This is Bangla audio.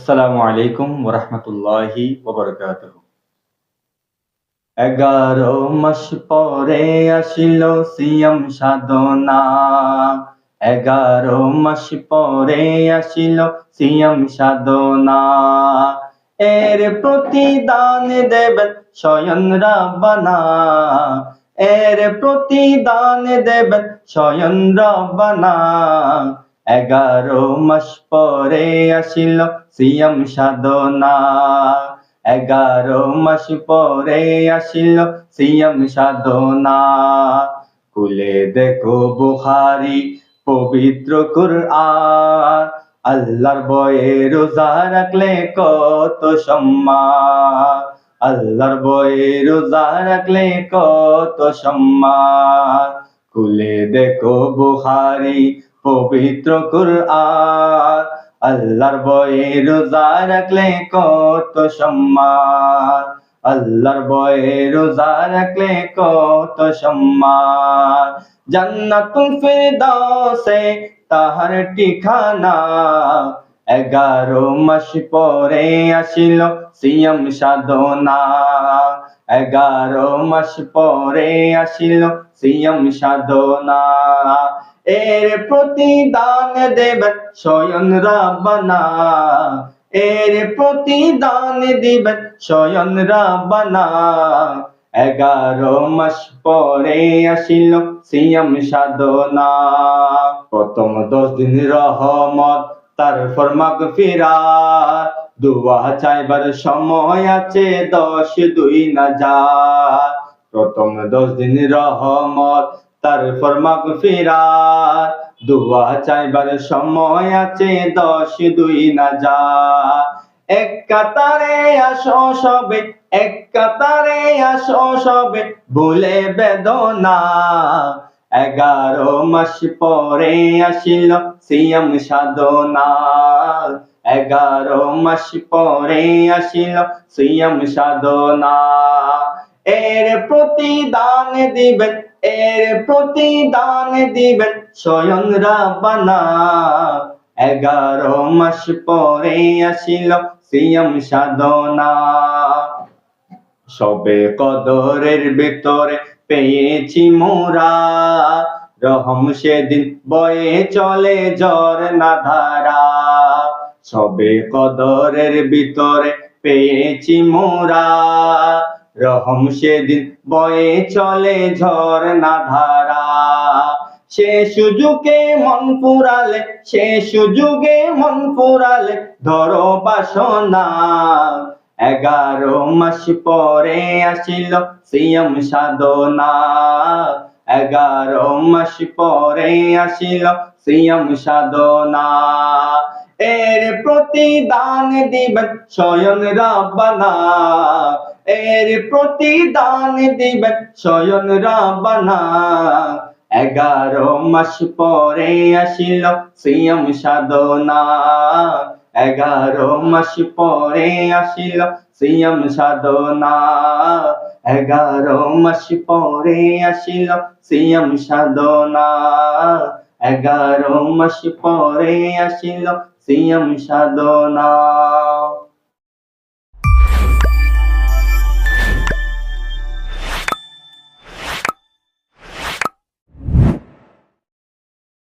আসসালামু আলাইকুম ওয়া রাহমাতুল্লাহি ওয়া বারাকাতুহু। 11 মাস পরে আসিল সিয়াম সাধনা, 11 মাস পরে আসিল সিয়াম সাধনা। এর প্রতিদান দেবেন স্বয়ং রাব্বানা, এর প্রতিদান দেবেন স্বয়ং রাব্বানা। 11 মাস পরে আসিল সিয়াম সাধনা, 11 মাস পরে আসিল সিয়াম সাধনা। খুলে দেখো বুখারী পবিত্র কুরআন, আল্লাহর ভয়ে রোজা রাখলে কত সম্মান, আল্লাহর ভয়ে রোজা রাখলে কত সম্মান। খুলে দেখো বুখারী পবিত্র কুরআন, আল্লাহর ভয়ে রোজা রাখলে কত সম্মান, আল্লাহর ভয়ে রোজা রাখলে কত সম্মান। জান্নাতুল ফিরদাউসে তাহার ঠিকানা, 11 মাস পরে আসিল সিয়াম সাধনা, 11 মাস পরে আসিল সিয়াম সাধনা। এর প্রতিদান দেবেন স্বয়ং রাব্বানা, এর প্রতিদান দিবেন স্বয়ং রাব্বানা। 11 মাস পরে আসিল সিয়াম সাধনা। প্রথম 10 দিন রহমত, তারপর মাগফিরাত, দুয়া চাইবার সময় আছে 10-2 নাজাত। প্রথম 10 দিন রহমত, তারপর মাগফিরাত, দুয়া চাইবার সময় আছে 10-2 নাজাত। এক কাতারে আসো সবে, এক কাতারে আসো সবে, ভুলে বেদনা। 11 মাস পরে আসিল সিয়াম সাধনা, 11 মাস পরে আসিল সিয়াম সাধনা। এর প্রতিদান দিবেন, এর প্রতিদান দিবেন স্বয়ং রাব্বানা। 11 মাস পরে আসিল সিয়াম সাধনা। সবে কদরের ভিতরে পেয়েছি মোরা, রহম সেদিন বয়ে চলে ঝরনা ধারা। সবে কদরের ভিতরে পেয়েছি মোরা, রহম সেদিন বয়ে চলে ঝরনা ধারা। সে সুযোগে মন ফুরালে, সে সুযোগে মন ফুরালে ধরো বাসনা। 11 মাস পরে আসিল সিয়াম সাধনা, 11 মাস পরে আসিল সিয়াম সাধনা। এর প্রতিদান দিবেন স্বয়ং রাব্বানা, এর প্রতিদান দিবেন স্বয়ং রাব্বানা। 11 মাস পরে আসিল সিয়াম সাধনা, 11 মাস পরে আসিল সিয়াম সাধনা, 11 মাস পরে আসিল সিয়াম সাধনা, 11 মাস পরে আসিল সিয়াম সাধনা।